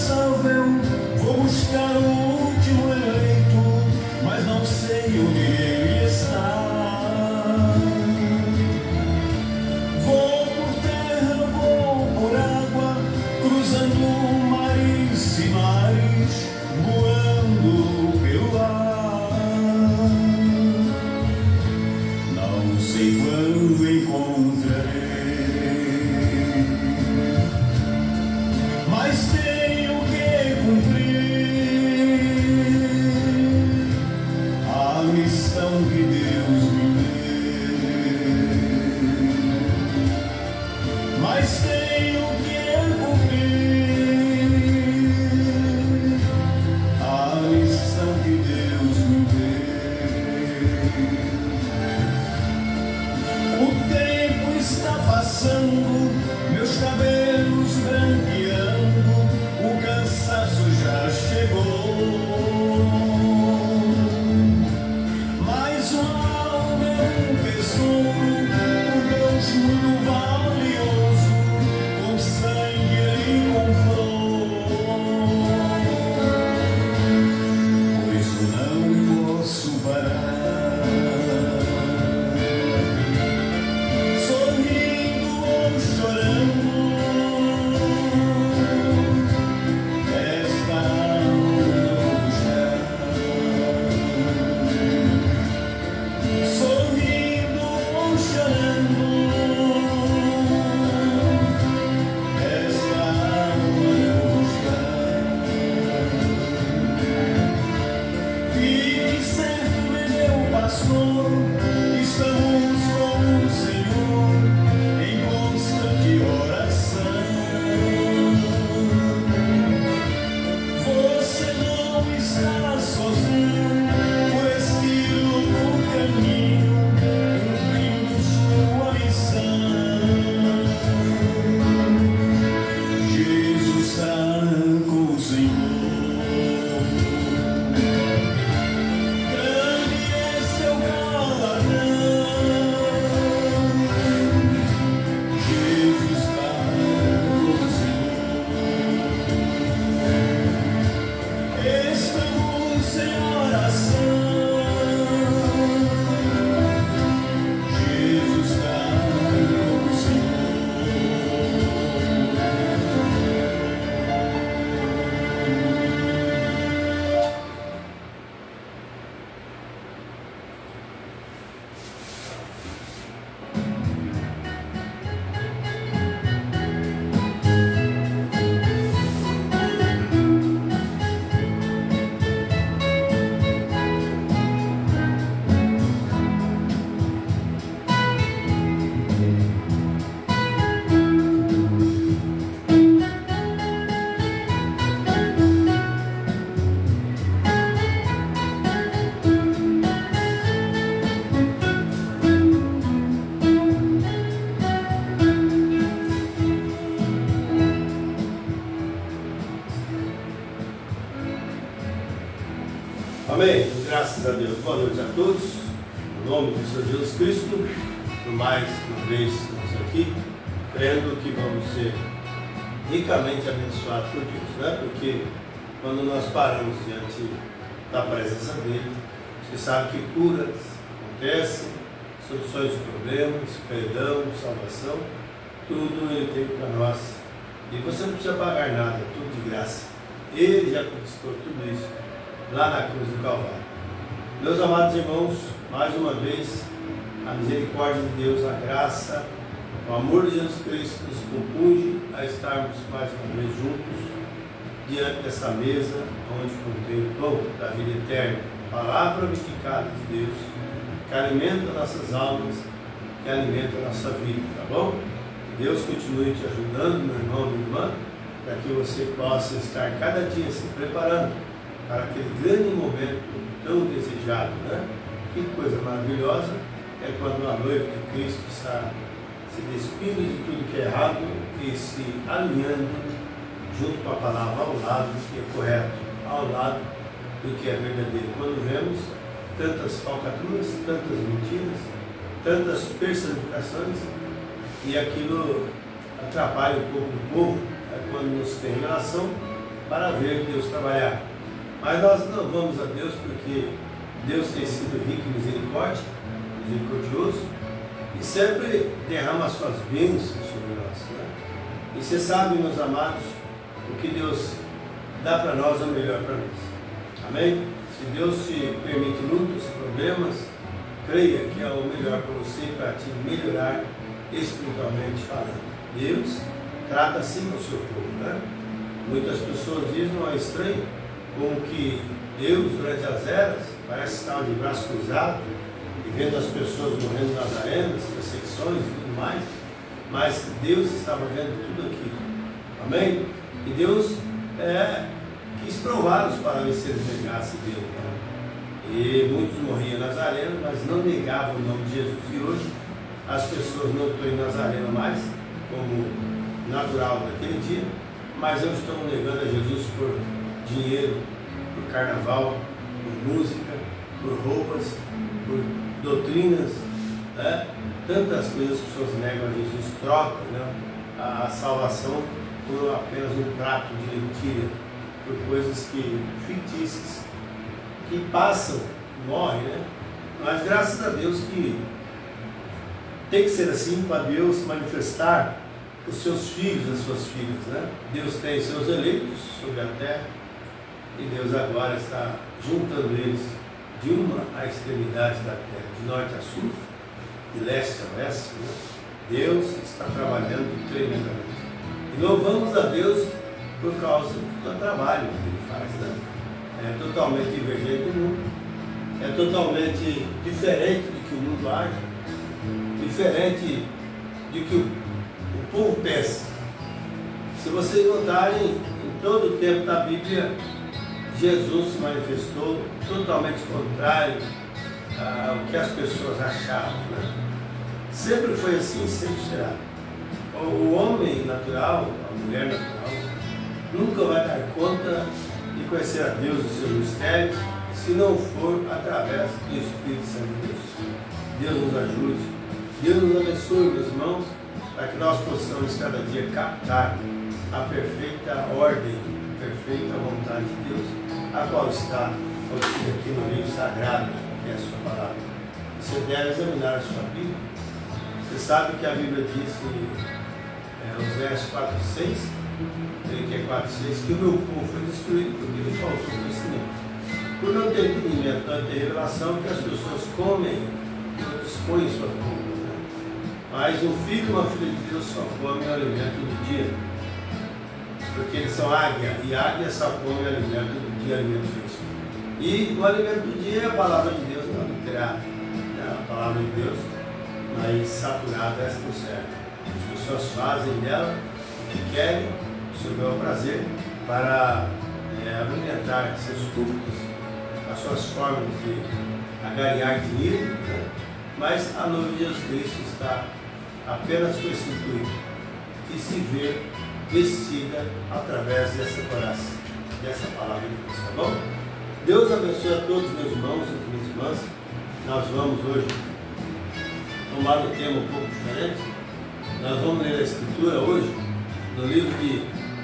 incansável, vou buscar o último eleito, mas não sei onde ele está. Vou por terra, vou por água, cruzando mares e mares, voando pelo ar. Não sei quando encontrarei, mas tenho que cumprir a missão que Deus me deu. Mas tenho que cumprir a missão que Deus me deu. O tempo está passando, meus cabelos branqueando, o cansaço já chegou. Mais uma alma é um tesouro, um Deus muito valioso, com sangue e com flor. Por isso não posso parar, sorrindo ou chorando. Esta alma eu vou buscar, sorrindo ou chorando. Esta alma eu vou buscar. Fique certo, meu pastor, estamos com o Senhor em constante oração. Você não está sozinho, pois que no caminho, cumprindo sua missão. Jesus está com o Senhor. Grande é seu galardão. Jesus está com o Senhor. Estamos em oração. Jesus está com o Senhor. Amém? Graças a Deus. Boa noite a todos. Em nome do Senhor Jesus Cristo, por mais uma vez estamos aqui, crendo que vamos ser ricamente abençoados por Deus, né? Porque quando nós paramos diante da presença dele, você sabe que curas acontecem, soluções de problemas, perdão, salvação, tudo ele tem para nós. E você não precisa pagar nada, tudo de graça. Ele já conquistou tudo isso lá na cruz do Calvário. Meus amados irmãos, mais uma vez, a misericórdia de Deus, a graça, o amor de Jesus Cristo nos compunge a estarmos mais uma vez juntos diante dessa mesa onde contém o pão da vida eterna, a palavra vivificada de Deus, que alimenta nossas almas, que alimenta a nossa vida, tá bom? Que Deus continue te ajudando, meu irmão, minha irmã, para que você possa estar cada dia se preparando para aquele grande momento tão desejado, né? Que coisa maravilhosa é quando a noiva de Cristo está se despindo de tudo que é errado e se alinhando junto com a palavra ao lado do que é correto, ao lado do que é verdadeiro. Quando vemos tantas falcatruas, tantas mentiras, tantas personificações, e aquilo atrapalha um pouco o povo, quando não se tem relação, para ver Deus trabalhar. Mas nós não vamos a Deus porque Deus tem sido rico em misericórdia, misericordioso, e sempre derrama as suas bênçãos sobre nós. Né? E você sabe, meus amados, o que Deus dá para nós é o melhor para nós. Amém? Se Deus te permite lutas, problemas, creia que é o melhor para você, para te melhorar espiritualmente falando. Deus trata assim com o seu povo. Né? Muitas pessoas dizem, não é estranho, como que Deus, durante as eras, parece estar de braço cruzado, e vendo as pessoas morrendo nas arenas, perseguições e tudo mais, mas Deus estava vendo tudo aquilo. Amém? E Deus quis prová-los para ver se eles negassem Deus. Né? E muitos morriam nas arenas, mas não negavam o nome de Jesus. E hoje as pessoas não estão indo nas arenas mais, como natural daquele dia, mas não estão negando a Jesus por dinheiro, por carnaval, por música, por roupas, por doutrinas, né? Tantas coisas as pessoas negam a Jesus, trocam, né, a salvação por apenas um prato de lentilha, por coisas fictícias, que passam, morrem, né? Mas graças a Deus que tem que ser assim para Deus manifestar os seus filhos, as suas filhas, né? Deus tem seus eleitos sobre a terra e Deus agora está juntando eles de uma à extremidade da terra, de norte a sul, de leste a oeste. Né? Deus está trabalhando tremendamente. E louvamos a Deus por causa do trabalho que Ele faz. Né? É totalmente divergente do mundo, é totalmente diferente do que o mundo age, diferente do que o povo pensa. Se vocês notarem, em todo o tempo da Bíblia, Jesus se manifestou totalmente contrário ao que as pessoas achavam. Né? Sempre foi assim, sempre será. O homem natural, a mulher natural, nunca vai dar conta de conhecer a Deus e seus mistérios se não for através do Espírito Santo de Deus. Deus nos ajude, Deus nos abençoe, meus irmãos, para que nós possamos cada dia captar a perfeita ordem, a perfeita vontade de Deus, a qual está contida aqui no livro sagrado, que é a sua palavra. Você deve examinar a sua Bíblia. Você sabe que a Bíblia diz, os versos 4 e 6, que é 4 e 6, que o meu povo foi destruído porque lhe faltou conhecimento. Por não ter entendimento, não ter revelação, que as pessoas comem e outros põem suas bocas. Né? Mas um filho e uma filha de Deus só comem o alimento do dia. Porque eles são águia, e águia só come o alimento do dia, alimento fresco. E o alimento do dia é a palavra de Deus, não adulterada. É a palavra de Deus, mas saturada essa do certo. As pessoas fazem dela o que querem, o seu bel prazer, para alimentar seus cultos, as suas formas de agariar dinheiro, né? Mas a noiva de Jesus Cristo está apenas com esse intuito, de se ver vestida através dessa coração, dessa palavra de Deus, tá bom? Deus abençoe a todos meus irmãos e minhas irmãs. Nós vamos hoje tomar um tema um pouco diferente. Nós vamos ler a Escritura hoje no livro de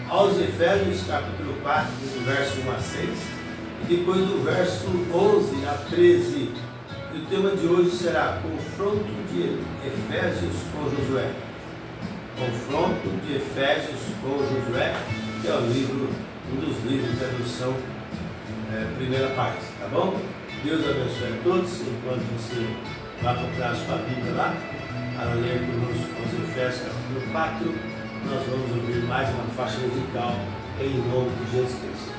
aos Efésios, capítulo 4, do verso 1 a 6, e depois do verso 11 a 13. E o tema de hoje será confronto de Efésios com Josué. Confronto de Efésios com Josué, que é um dos livros da tradução primeira parte, tá bom? Deus abençoe a todos, enquanto você vai comprar a sua Bíblia lá, para ler conosco os Efésios capítulo 4, nós vamos ouvir mais uma faixa musical em nome de Jesus Cristo.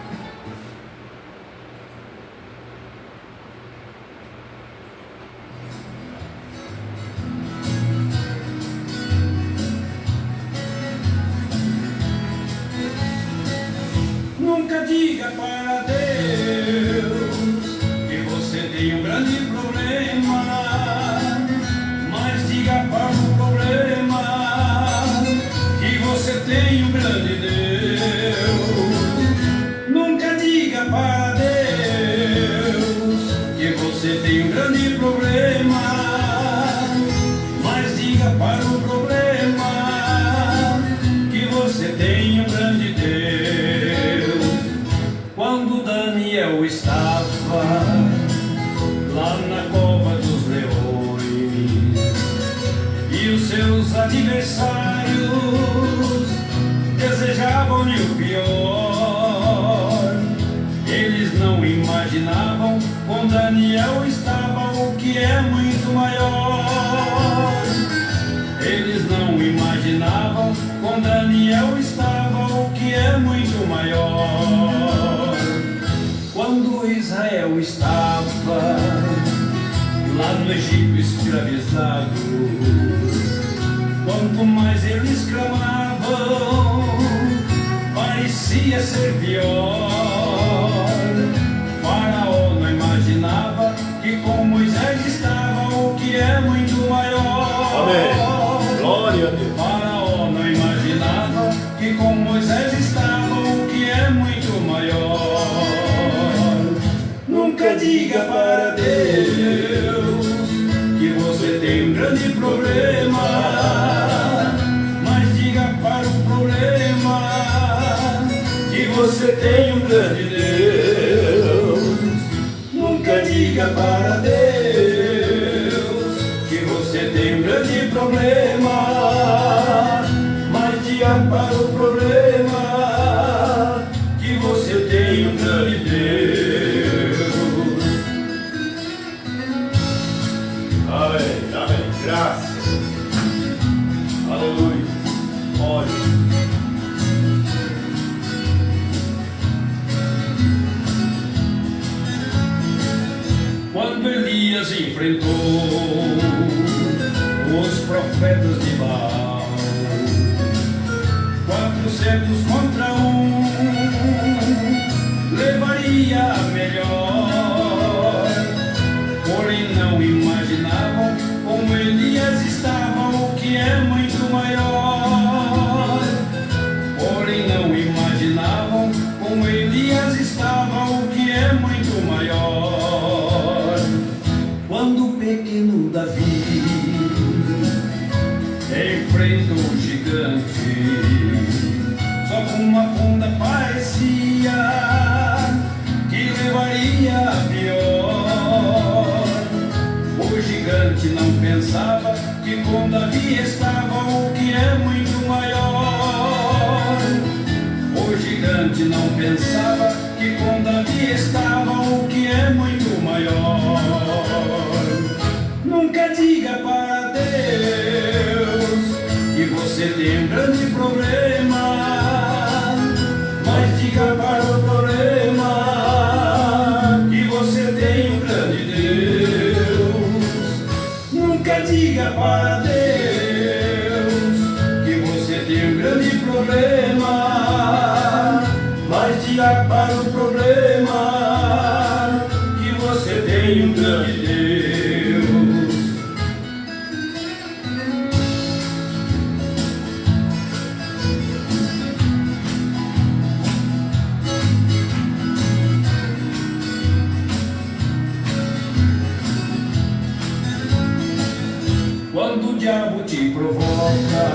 Nunca diga para Deus que você tem um grande problema, mas diga para o problema que você tem um grande Deus. Nunca diga para Deus que você tem um grande problema, mas diga para o problema que você tem um grande Deus. com Daniel estava o que é muito maior. Quando Israel estava lá no Egito escravizado, quanto mais eles clamavam, parecia ser pior. Faraó não imaginava que com Moisés estava o que é muito maior. Amém. Glória a Deus. Faraó não imaginava que com Moisés estava o que é muito maior. Nunca diga para Deus que você tem um grande problema, mas diga para o problema que você tem um grande Deus. Nunca diga para Deus que você tem um grande problema, mas diga para o problema que você tem um grande Deus. Amém, amém. Graças. Aleluia. Olha. Quando Elias enfrentou os profetas de Baal, 400 contra 1, levaria a melhor. Porém não imaginavam como Elias estava, o que é muito maior. Porém não imaginavam como Elias estava, o que é muito maior. Quando o pequeno Davi enfrentou o gigante, só com uma funda parecia que levaria a pior. O gigante não pensava que com Davi estava o que é muito maior. O gigante não pensava que com Davi estava o que é muito maior. Nunca diga para Deus que você tem um grande problema, mas diga para o problema que você tem um grande Deus. Nunca diga para Deus que você tem um grande problema, mas diga para o problema que você tem um grande Deus. Quando o diabo te provoca,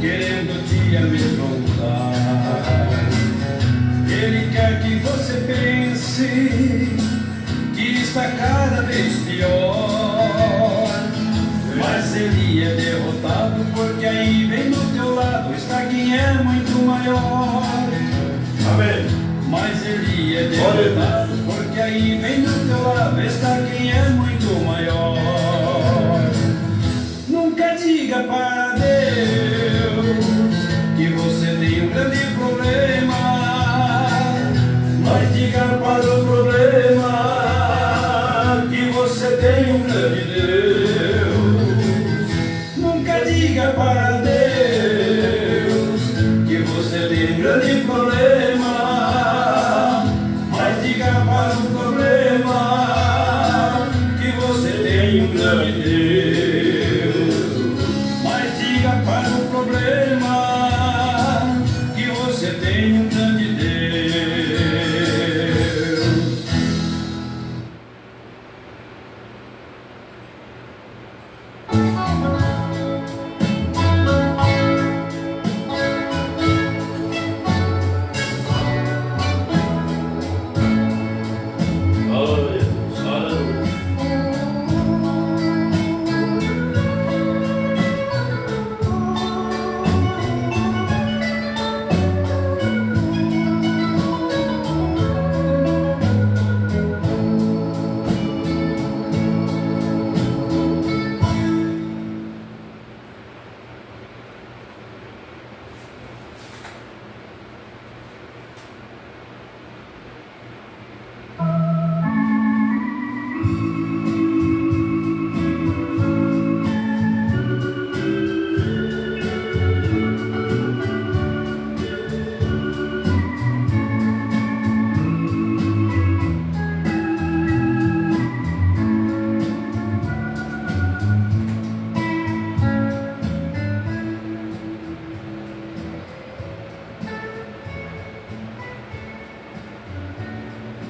querendo te amedrontar, ele quer que você pense que está cada vez pior. Mas ele é derrotado, porque aí bem do teu lado está quem é muito maior. Amém. Mas ele é derrotado, porque aí bem do teu lado está quem é muito maior. Nunca diga para Deus que você tem um grande problema, mas diga para o problema que você tem um grande Deus. Nunca diga para Deus que você tem um grande problema, mas diga para o problema que você tem um grande Deus. Mas diga para o problema que você tem um grande Deus. Glória a Deus. Aleluia.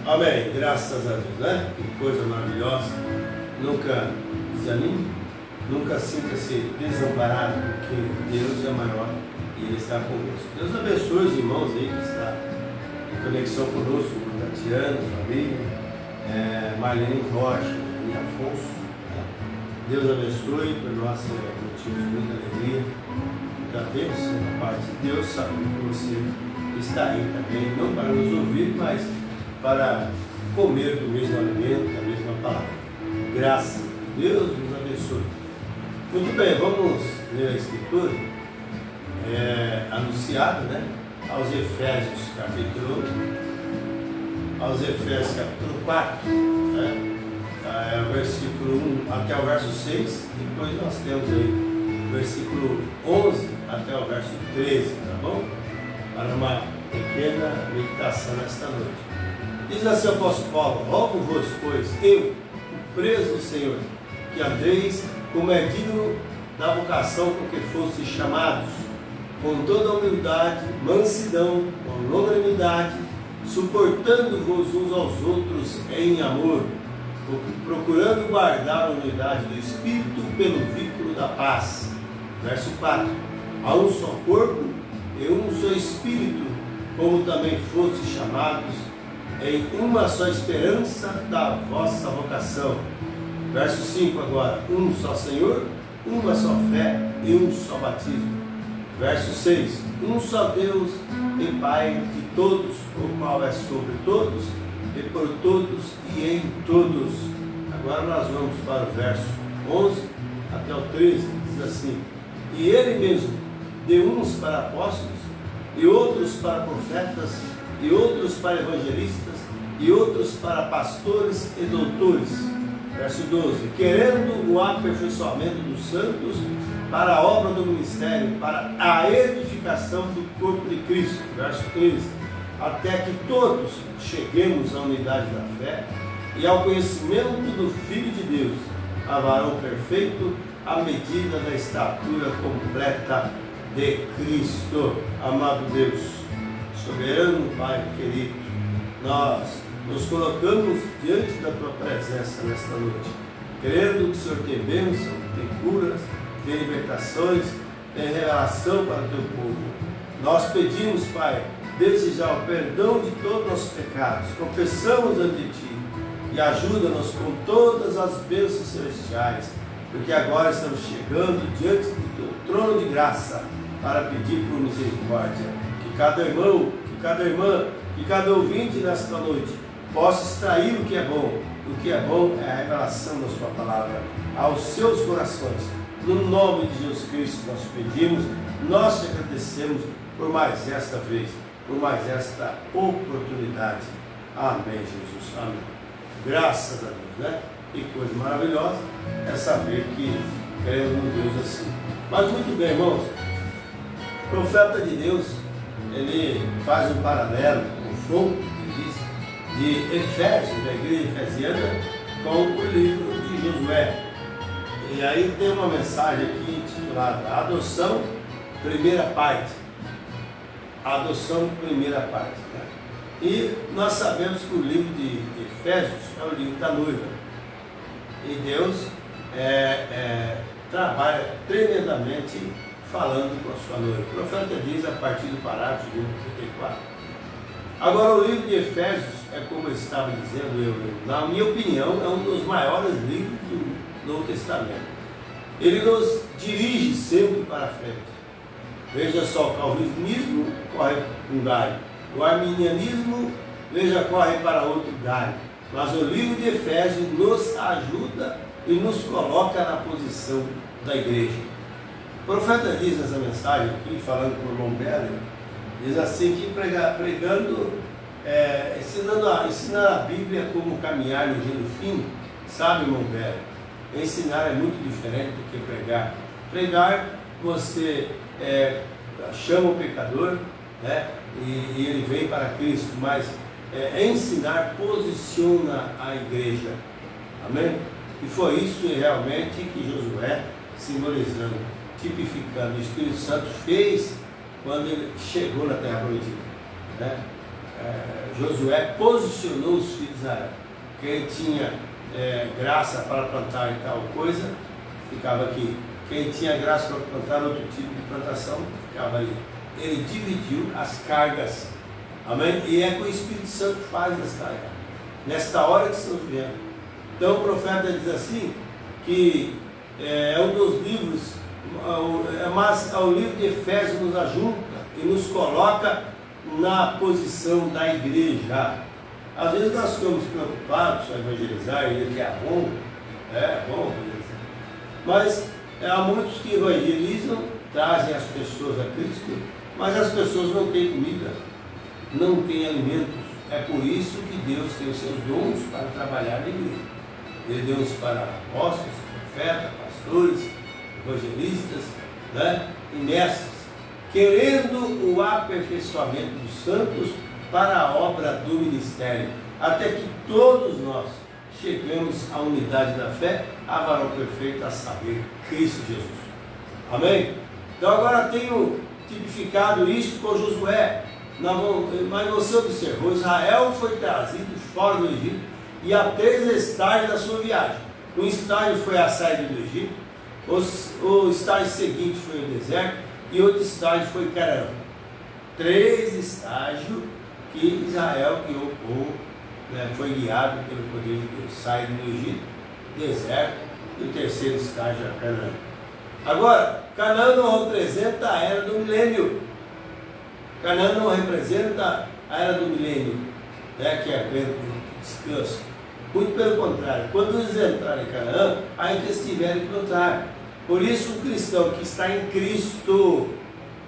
Amém, graças a Deus, né? Que coisa maravilhosa. Nunca desanime, nunca sinta-se desamparado, porque Deus é maior e Ele está conosco. Deus abençoe os irmãos aí que estão em conexão conosco, o Tatiano, família, Marlene Rocha e Afonso. Né? Deus abençoe, para nós é motivo de muita alegria, muita bênção da parte de Deus, sabendo que você está aí também, não para nos ouvir, mas para comer do mesmo alimento, da mesma palavra. Graças a Deus nos abençoe. Muito bem, vamos ler a Escritura, anunciada, né? Aos Efésios capítulo 4, né? Versículo 1 até o verso 6, depois nós temos aí versículo 11 até o verso 13, tá bom? Para uma pequena meditação nesta noite. Diz assim o apóstolo Paulo: rogo-vos, pois, eu, o preso do Senhor, que andeis como é digno da vocação com que fostes chamados, com toda humildade, mansidão, com longanimidade, suportando-vos uns aos outros em amor, procurando guardar a unidade do Espírito pelo vínculo da paz. Verso 4: há um só corpo e um só Espírito, como também fostes chamados em uma só esperança da vossa vocação. Verso 5 agora: um só Senhor, uma só fé e um só batismo. Verso 6: um só Deus e Pai de todos, o qual é sobre todos e por todos e em todos. Agora nós vamos para o verso 11 até o 13, diz assim: e Ele mesmo deu uns para apóstolos, e outros para profetas, e outros para evangelistas, e outros para pastores e doutores. Verso 12: querendo o aperfeiçoamento dos santos para a obra do ministério, para a edificação do corpo de Cristo. Verso 13: até que todos cheguemos à unidade da fé e ao conhecimento do Filho de Deus, a varão perfeito, à medida da estatura completa de Cristo. Amado Deus, soberano Pai querido, nós nos colocamos diante da Tua presença nesta noite, crendo que o Senhor tem bênção, tem curas, tem libertações, tem revelação para o Teu povo. Nós pedimos, Pai, desde já o perdão de todos os nossos pecados, confessamos ante Ti e ajuda-nos com todas as bênçãos celestiais, porque agora estamos chegando diante do Teu trono de graça para pedir por misericórdia. Que cada irmão, que cada irmã, que cada ouvinte nesta noite possa extrair o que é bom. O que é bom é a revelação da Sua palavra aos seus corações. No nome de Jesus Cristo nós pedimos, nós te agradecemos por mais esta vez, por mais esta oportunidade. Amém, Jesus. Amém. Graças a Deus, né? Que coisa maravilhosa é saber que cremos num Deus assim. Mas muito bem, irmãos, o profeta de Deus, ele faz um paralelo, um confronto, ele diz, de Efésios, da igreja efesiana, com o livro de Josué. E aí tem uma mensagem aqui intitulada Adoção, Primeira Parte. Adoção, Primeira Parte. Né? E nós sabemos que o livro de Efésios é o livro da noiva. E Deus trabalha tremendamente falando com a sua noiva. O profeta diz a partir do parágrafo de 34. Agora o livro de Efésios é, como eu estava dizendo, na minha opinião, é um dos maiores livros do Novo Testamento. Ele nos dirige sempre para frente. Veja só, o calvinismo corre para um galho, o arminianismo, veja, corre para outro galho. Mas o livro de Efésios nos ajuda e nos coloca na posição da igreja. O profeta diz nessa mensagem aqui, falando com o irmão Beller, diz assim que pregando, ensinar a Bíblia como caminhar no gelo fino, sabe, irmão Beller? Ensinar é muito diferente do que pregar. Pregar, você chama o pecador, né? E ele vem para Cristo, mas ensinar posiciona a igreja. Amém? E foi isso realmente que Josué, simbolizando, tipificando, o Espírito Santo fez quando ele chegou na Terra Prometida, né? Josué posicionou os filhos de Israel. Quem tinha graça para plantar em tal coisa, ficava aqui. Quem tinha graça para plantar outro tipo de plantação, ficava ali. Ele dividiu as cargas. Amém? E é o que o Espírito Santo faz nesta hora que estamos vivendo. Então o profeta diz assim, que é um dos livros, mas o livro de Efésios nos ajunta e nos coloca na posição da igreja. Às vezes nós ficamos preocupados com evangelizar, e que é bom evangelizar. Mas há muitos que evangelizam, trazem as pessoas a Cristo, mas as pessoas não têm comida, não têm alimentos. É por isso que Deus tem os seus dons para trabalhar na igreja. Ele deu uns para apóstolos, profetas, pastores, evangelistas, e mestres, querendo o aperfeiçoamento dos santos para a obra do ministério, até que todos nós chegamos à unidade da fé, a varão perfeito, a saber, Cristo Jesus. Amém? Então agora tenho tipificado isso com Josué. Mas você observou, Israel foi trazido fora do Egito e há 3 estágios da sua viagem. Um estágio foi a saída do Egito, o estágio seguinte foi o deserto e outro estágio foi Canaã. 3 estágios que Israel, que o povo, foi guiado pelo poder de Deus. Saída do Egito, deserto e o terceiro estágio é Canaã. Agora, Canaã não representa a era do milênio. Canaã não representa a era do milênio, que é o descanso. Muito pelo contrário, quando eles entrarem em Canaã, aí que eles tiverem que lutar. Por isso, o cristão que está em Cristo,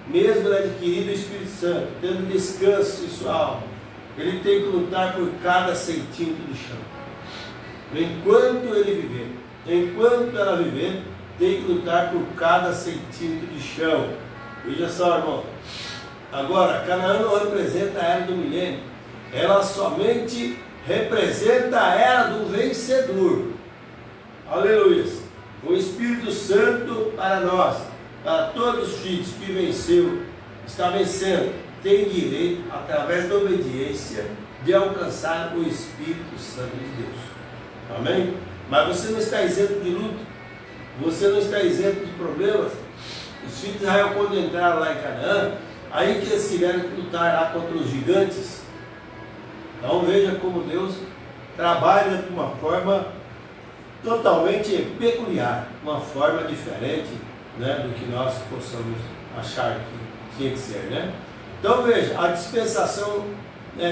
mesmo adquirindo o Espírito Santo, tendo descanso em sua alma, ele tem que lutar por cada centímetro do chão. Enquanto ele viver, enquanto ela viver, tem que lutar por cada centímetro de chão. Veja só, irmão. Agora, Canaã não representa a era do milênio, ela somente representa a era do vencedor. Aleluia! O Espírito Santo para nós, para todos os filhos que venceu, está vencendo, tem direito, através da obediência, de alcançar o Espírito Santo de Deus. Amém? Mas você não está isento de luta, você não está isento de problemas. Os filhos de Israel, quando entraram lá em Canaã, aí que eles tiveram que lutar lá contra os gigantes. Então veja como Deus trabalha de uma forma totalmente peculiar, uma forma diferente, do que nós possamos achar que tinha que ser, Então veja, a dispensação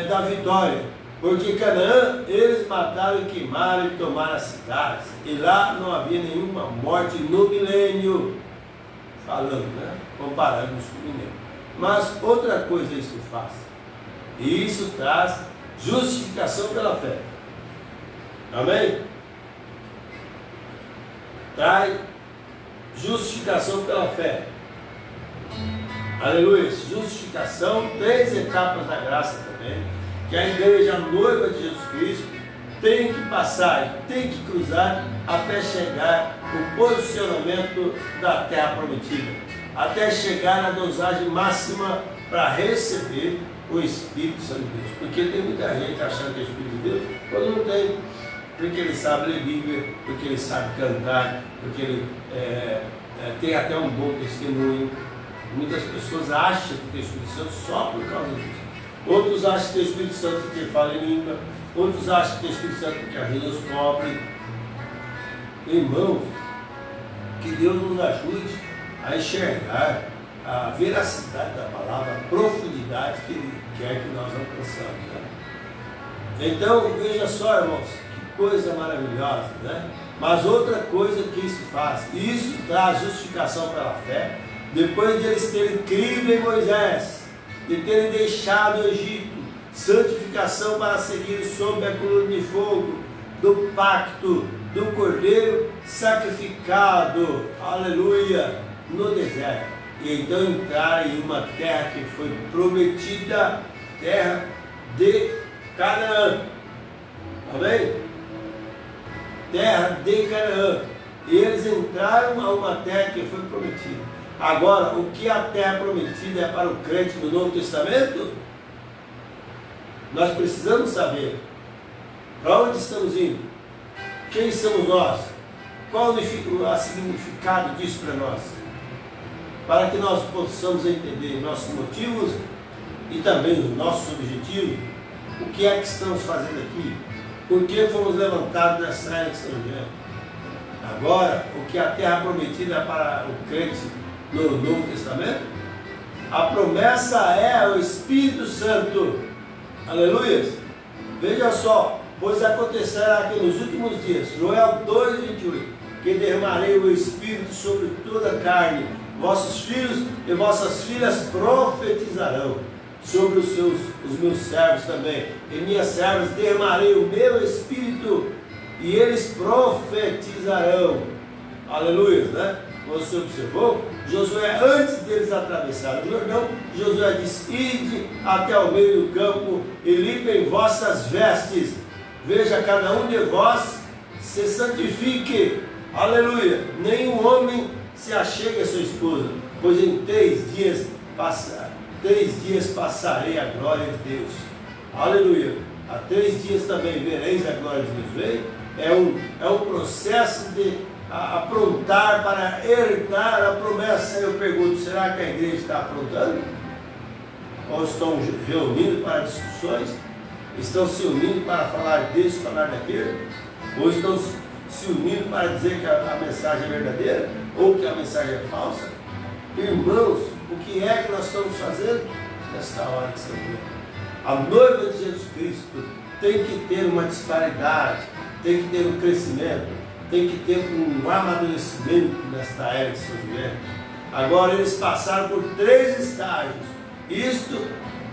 da vitória, porque Canaã, eles mataram e queimaram e tomaram as cidades, e lá não havia nenhuma morte no milênio, falando, comparando isso com o milênio. Mas outra coisa isso faz, e isso traz justificação pela fé. Amém? Traz justificação pela fé. Aleluia. Justificação, 3 etapas da graça também, que a igreja, a noiva de Jesus Cristo, tem que passar, tem que cruzar até chegar o posicionamento da terra prometida, até chegar na dosagem máxima para receber o Espírito Santo de Deus. Porque tem muita gente achando que é o Espírito de Deus, quando não tem, porque ele sabe ler Bíblia, porque ele sabe cantar, porque ele tem até um bom testemunho. Muitas pessoas acham que tem o Espírito Santo só por causa disso. Outros acham que tem o Espírito Santo porque fala em língua, outros acham que tem o Espírito Santo porque ajuda os pobres. Irmãos, que Deus nos ajude a enxergar a veracidade da palavra, a profundidade que Ele quer que nós alcançamos. Então, veja só, irmãos, que coisa maravilhosa, Mas outra coisa que isso faz, isso traz justificação pela fé, depois de eles terem crido em Moisés, de terem deixado o Egito, santificação para seguir sob a coluna de fogo, do pacto, do cordeiro sacrificado, aleluia, no deserto, e então entrar em uma terra que foi prometida, terra de Canaã, amém? Terra de Canaã, e eles entraram a uma terra que foi prometida. Agora, o que a terra prometida é para o crente do Novo Testamento? Nós precisamos saber para onde estamos indo, quem somos nós, qual o significado disso para nós, para que nós possamos entender nossos motivos e também os nossos objetivos, o que é que estamos fazendo aqui, por que fomos levantados nessa era que estamos vivendo. Agora, o que a terra prometida é para o crente no Novo Testamento, a promessa é o Espírito Santo. Aleluia! Veja só, pois acontecerá que nos últimos dias, Joel 2,28, que derramarei o Espírito sobre toda a carne, vossos filhos e vossas filhas profetizarão, sobre os meus servos também, e minhas servas derramarei o meu Espírito, e eles profetizarão. Aleluia, né? Você observou? Josué, antes deles atravessarem o Jordão, Josué disse: ide até o meio do campo e limpem vossas vestes. Veja, cada um de vós se santifique. Aleluia. Nenhum homem se achegue a sua esposa, pois em 3 dias passarei a glória de Deus. Aleluia. Há 3 dias também vereis a glória de Deus. Vem? É um processo de aprontar para herdar a promessa. Eu pergunto, será que a igreja está aprontando? Ou estão reunindo para discussões? Estão se unindo para falar disso, falar daquilo? Ou estão se unindo para dizer que a mensagem é verdadeira? Ou que a mensagem é falsa? Irmãos, o que é que nós estamos fazendo nesta hora que estamos vendo? A noiva de Jesus Cristo tem que ter uma disparidade, tem que ter um crescimento, tem que ter um amadurecimento nesta era que estamos vivendo. Agora eles passaram por 3 estágios. Isto,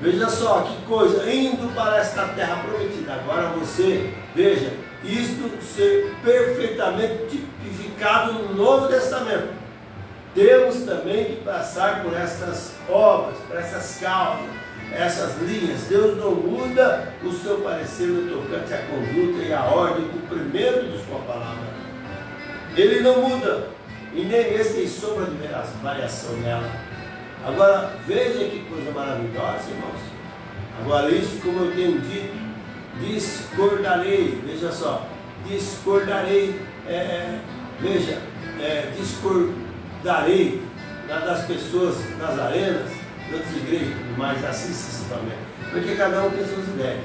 veja só que coisa, indo para esta terra prometida. Agora você, veja, isto ser perfeitamente tipificado no Novo Testamento. Temos também que passar por essas obras, por essas causas, essas linhas. Deus não muda o seu parecer no tocante à conduta e à ordem, o cumprimento de sua palavra. Ele não muda, e nem esse tem sombra de variação nela. Agora, veja que coisa maravilhosa, irmãos. Agora, isso, como eu tenho dito, discordarei, veja só, discordarei das pessoas nazarenas, das igrejas, mas assim sucessivamente, porque cada um tem suas ideias.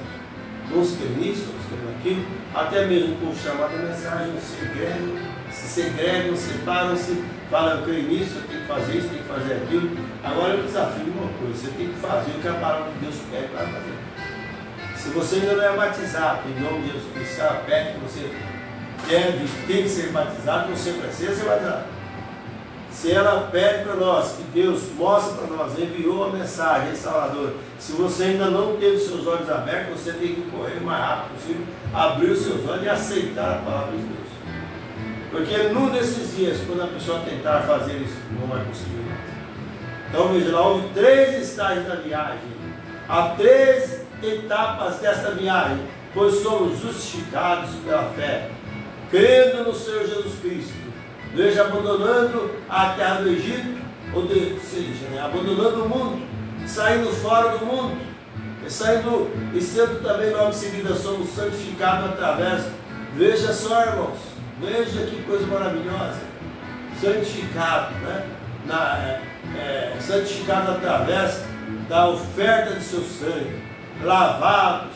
Uns querem nisso, outros querem naquilo, até mesmo o povo chamado a mensagem se segregam, separam-se, falam: eu creio nisso, eu tenho que fazer isso, tenho que fazer aquilo. Agora eu desafio uma coisa: você tem que fazer o que a palavra de Deus pede para fazer. Se você ainda não é batizado, em nome de Jesus Cristo, ela pede que você tem que ser batizado, você precisa ser batizado. Se ela pede para nós, que Deus mostra para nós, enviou a mensagem restauradora, se você ainda não teve seus olhos abertos, você tem que correr o mais rápido possível, abrir os seus olhos e aceitar a palavra de Deus. Porque num desses dias, quando a pessoa tentar fazer isso, não vai conseguir mais. Então veja lá, houve 3 estágios da viagem, há 3 etapas desta viagem, pois somos justificados pela fé, crendo no Senhor Jesus Cristo. Veja, abandonando a terra do Egito, ou seja, abandonando o mundo, saindo fora do mundo, e sendo também logo em seguida somos santificados através. Veja só, irmãos, veja que coisa maravilhosa, santificado, né? Santificado através da oferta de seu sangue, lavados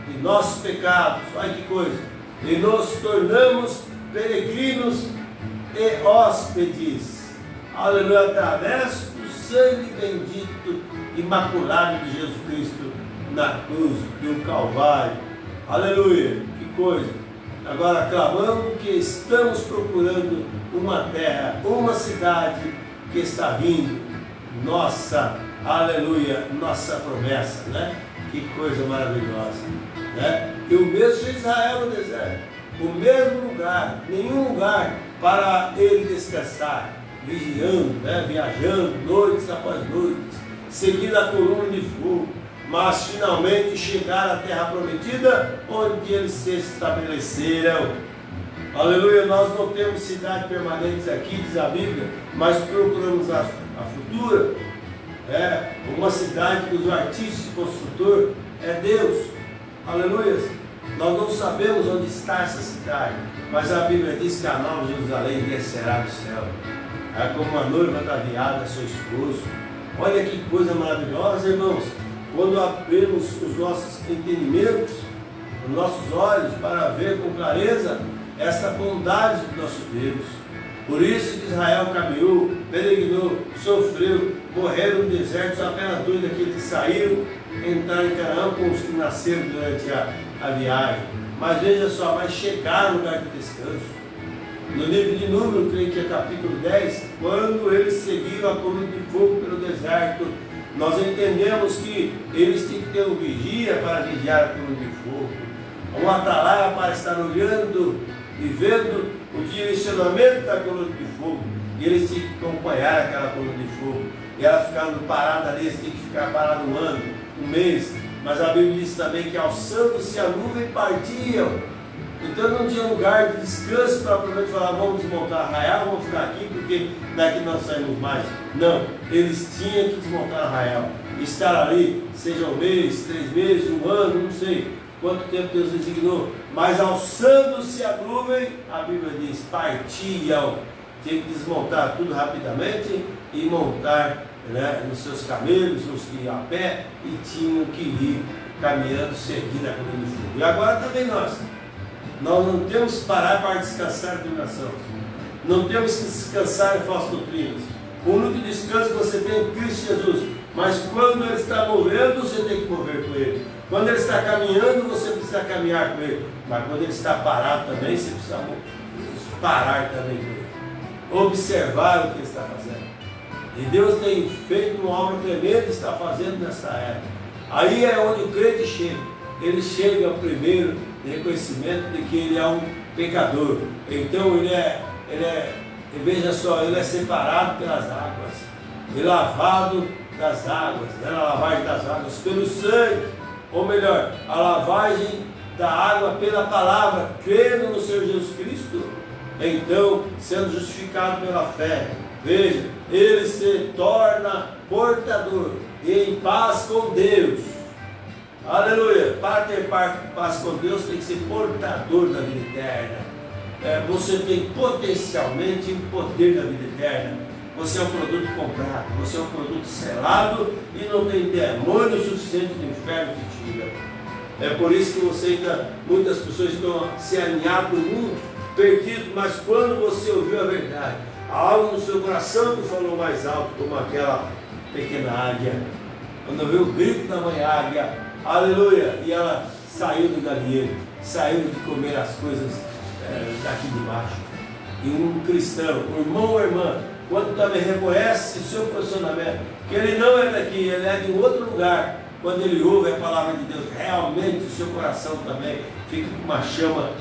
de nossos pecados, olha que coisa, e nos tornamos peregrinos e hóspedes, aleluia, através do sangue bendito, imaculado de Jesus Cristo na cruz do Calvário, aleluia, que coisa. Agora clamamos que estamos procurando uma terra, uma cidade que está vindo, nossa, aleluia, nossa promessa, né? Que coisa maravilhosa, né? E o mesmo de Israel no deserto, o mesmo lugar, nenhum lugar para ele descansar, vigiando, né? Viajando, noites após noites, seguindo a coluna de fogo, mas finalmente chegar à terra prometida, onde eles se estabeleceram. Aleluia, nós não temos cidade permanentes aqui, diz a Bíblia, mas procuramos a futura, uma cidade que o artista e construtor é Deus. Aleluia. Nós não sabemos onde está essa cidade, mas a Bíblia diz que a Nova Jerusalém descerá do céu. É como a noiva ataviada a seu esposo. Olha que coisa maravilhosa, irmãos. Quando abrimos os nossos entendimentos, os nossos olhos, para ver com clareza esta bondade do nosso Deus. Por isso que Israel caminhou, peregrinou, sofreu, morreram no deserto, só apenas dois daqueles que saíram, entraram em Canaã com os que nasceram durante a viagem. Mas veja só, mas chegaram no lugar de descanso. No livro de Números, creio que é capítulo 10, quando eles seguiram a coluna de fogo pelo deserto, nós entendemos que eles tinham que ter um vigia para vigiar a coluna de fogo, um atalaia para estar olhando e vendo o direcionamento da coluna de fogo, e eles tinham que acompanhar aquela coluna de fogo, e ela ficando parada ali, eles tinham que ficar parado um ano, um mês, mas a Bíblia diz também que alçando-se a nuvem partiam. Então não tinha lugar de descanso para provavelmente falar, vamos desmontar arraial, vamos ficar aqui porque daqui não saímos mais. Não, eles tinham que desmontar arraial, estar ali, seja um mês, 3 meses, um ano, não sei quanto tempo Deus designou, mas alçando-se a nuvem, a Bíblia diz, partiam, tinha que desmontar tudo rapidamente e montar, né, nos seus camelos, os que iam a pé, e tinham que ir caminhando, seguindo a coluna de fogo. E agora também nós não temos que parar para descansar em nação, não temos que descansar em falsas doutrinas. O único descanso que você tem é em Cristo Jesus, mas quando Ele está movendo, você tem que mover com Ele. Quando Ele está caminhando, você precisa caminhar com Ele, mas quando Ele está parado também, você precisa parar também com Ele, observar o que Ele está fazendo. E Deus tem feito uma obra tremenda, está fazendo nessa época. Aí é onde o crente chega. Ele chega primeiro no reconhecimento de que ele é um pecador. Então veja só, ele é separado pelas águas, ele é lavado das águas, né? A lavagem das águas pelo sangue, ou melhor, a lavagem da água pela palavra, crendo no Senhor Jesus Cristo. Então, sendo justificado pela fé, veja, ele se torna portador e em paz com Deus. Aleluia! Para ter paz com Deus, tem que ser portador da vida eterna. Você tem potencialmente o poder da vida eterna. Você é um produto comprado, você é um produto selado e não tem demônio suficiente do inferno que tira. É por isso que você ainda, muitas pessoas estão se alinhadas no mundo, perdidos, mas quando você ouviu a verdade, algo no seu coração que falou mais alto, como aquela pequena águia, quando ouviu o grito da mãe águia, aleluia, e ela saiu do galinheiro, saiu de comer as coisas daqui de baixo. E um cristão, um irmão ou irmã, quando também reconhece o seu posicionamento, que ele não é daqui, ele é de outro lugar, quando ele ouve a palavra de Deus, realmente o seu coração também fica com uma chama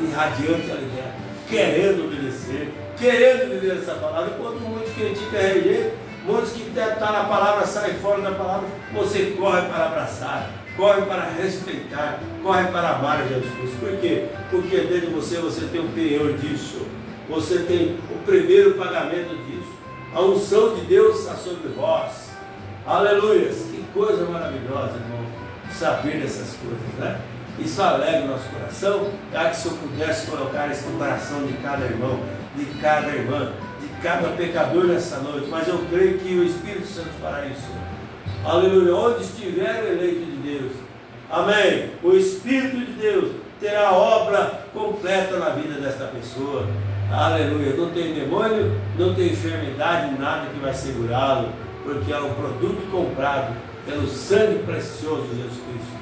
irradiante ali dentro, querendo obedecer, querendo viver essa palavra. Enquanto muitos criticam e rejeitam, muitos que devem estar na palavra saem fora da palavra, você corre para abraçar, corre para respeitar, corre para amar Jesus Cristo. Por quê? Porque dentro de você tem o penhor disso, você tem o primeiro pagamento disso, a unção de Deus está sobre vós. Aleluia! Que coisa maravilhosa, irmão, saber dessas coisas, né? Isso alegra o nosso coração. Já que se eu pudesse colocar isso no coração de cada irmão, de cada irmã, de cada pecador nessa noite, mas eu creio que o Espírito Santo fará isso. Aleluia! Onde estiver o eleito de Deus, amém, o Espírito de Deus terá a obra completa na vida desta pessoa. Aleluia! Não tem demônio, não tem enfermidade, nada que vai segurá-lo, porque é um produto comprado pelo sangue precioso de Jesus Cristo.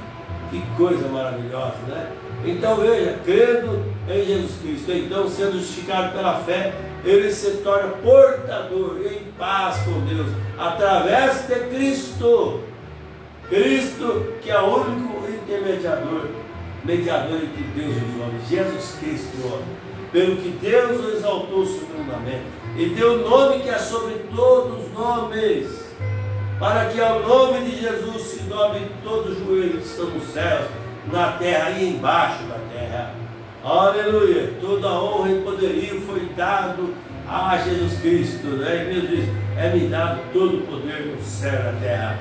Que coisa maravilhosa, né? Então veja, crendo em Jesus Cristo, então sendo justificado pela fé, ele se torna portador em paz com Deus, através de Cristo. Cristo, que é o único intermediador, mediador entre Deus e os homens, Jesus Cristo, homem. Pelo que Deus o exaltou soberanamente e deu o nome que é sobre todos os nomes, para que ao nome de Jesus se dobre todos os joelhos que estão nos céus, na terra e embaixo da terra. Aleluia! Toda honra e poderio foi dado a Jesus Cristo, né? E mesmo diz, é-me dado todo o poder no céu e na terra.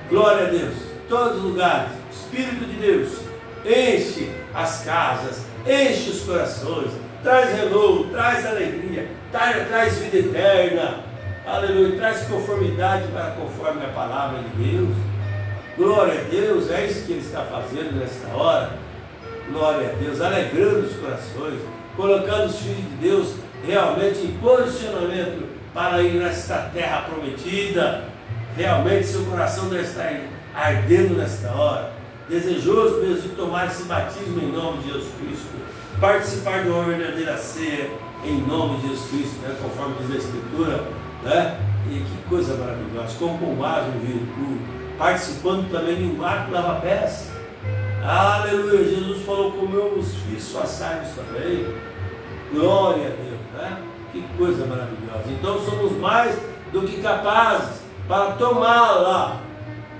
Glória a Deus! todos os lugares. Espírito de Deus, enche as casas, enche os corações, traz renovo, traz alegria, traz vida eterna, aleluia, traz conformidade para conforme a palavra de Deus. Glória a Deus, é isso que Ele está fazendo nesta hora. Glória a Deus, alegrando os corações, colocando os filhos de Deus realmente em posicionamento para ir nesta terra prometida. Realmente seu coração deve estar ardendo nesta hora, desejoso mesmo de tomar esse batismo em nome de Jesus Cristo, participar de uma verdadeira ceia em nome de Jesus Cristo, né? Conforme diz a Escritura, né? E que coisa maravilhosa, como com vaso em vinho puro, participando também de um ato lava-pés. Aleluia, Jesus falou: como eu vos fiz, façai também. Glória a Deus, né? Que coisa maravilhosa. Então somos mais do que capazes para tomá-la.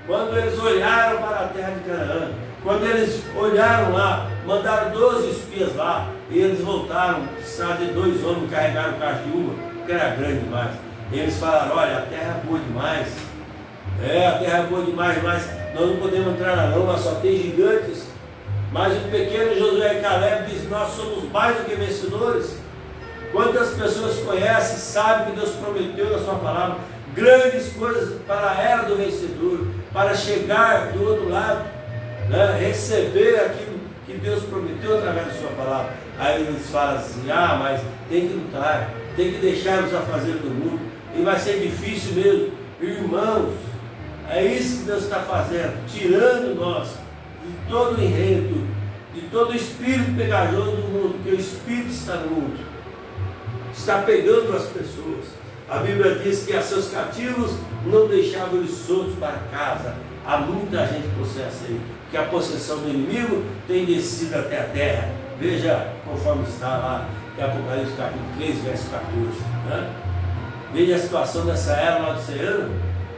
Quando eles olharam para a terra de Canaã, quando eles olharam lá, mandaram 12 espias lá, e eles voltaram, precisavam de 2 homens, carregaram o carro de uma, que era grande demais. E eles falaram: olha, a terra é boa demais, a terra é boa demais, mas nós não podemos entrar lá não, nós só tem gigantes. Mas o pequeno Josué e Caleb diz: nós somos mais do que vencedores. Quantas pessoas conhecem, sabem que Deus prometeu na sua palavra grandes coisas para a era do vencedor, para chegar do outro lado, né? Receber aquilo que Deus prometeu através da sua palavra. Aí eles falam assim: mas tem que lutar, tem que deixar os afazeres do mundo, e vai ser difícil mesmo. Irmãos, é isso que Deus está fazendo, tirando nós de todo o enredo, de todo o espírito pegajoso do mundo, porque o espírito está no mundo, está pegando as pessoas. A Bíblia diz que a seus cativos não deixavam eles soltos para casa. Há muita gente possessa aí, que a possessão do inimigo tem descido até a terra. Veja conforme está lá em Apocalipse capítulo 3, verso 14, né? Veja a situação dessa era laodiceana,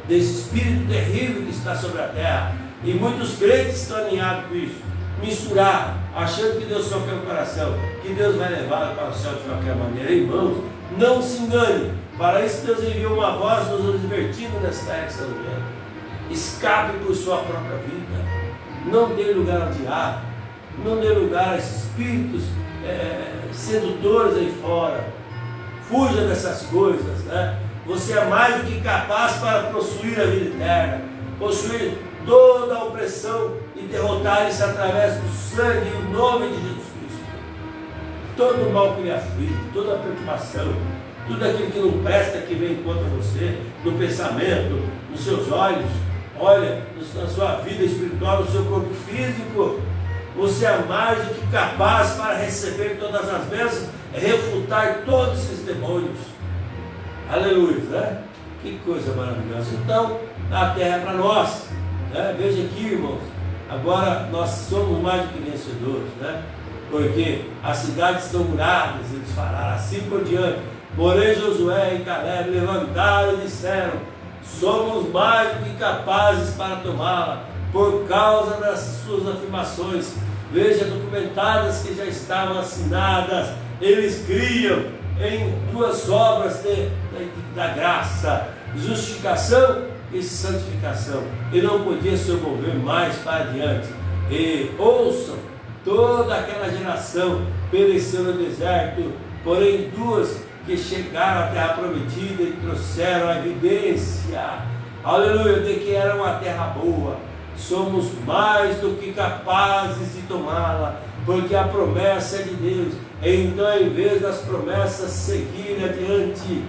desse espírito terrível que está sobre a terra. E muitos crentes estão alinhados com isso, misturar, achando que Deus só quer o coração, que Deus vai levá-lo para o céu de qualquer maneira. Irmãos, não se engane. Para isso Deus enviou uma voz nos advertindo nesta era que está vivendo. Escape por sua própria vida, não dê lugar ao diabo, não dê lugar a esses espíritos sedutores aí fora. Fuja dessas coisas, né? Você é mais do que capaz para possuir a vida eterna, possuir toda a opressão e derrotar isso através do sangue e o nome de Jesus Cristo. Todo o mal que lhe aflige, toda a preocupação, tudo aquilo que não presta, que vem contra você, no pensamento, nos seus olhos, olha, na sua vida espiritual, no seu corpo físico, você é mais do que capaz para receber todas as bênçãos, refutar todos esses demônios. Aleluia, né? Que coisa maravilhosa. Então, a terra é para nós, né? Veja aqui, irmãos, agora nós somos mais do que vencedores, né? Porque as cidades estão muradas, eles falaram assim por diante. Porém Josué e Caleb levantaram e disseram: somos mais do que capazes para tomá-la, por causa das suas afirmações. Veja, documentadas que já estavam assinadas. Eles criam em 2 obras da graça, justificação e santificação, e não podia se mover mais para adiante. E ouçam, toda aquela geração pereceu no deserto, porém 2 que chegaram à terra prometida e trouxeram a evidência, aleluia, de que era uma terra boa. Somos mais do que capazes de tomá-la, porque a promessa é de Deus. Então, em vez das promessas seguirem adiante,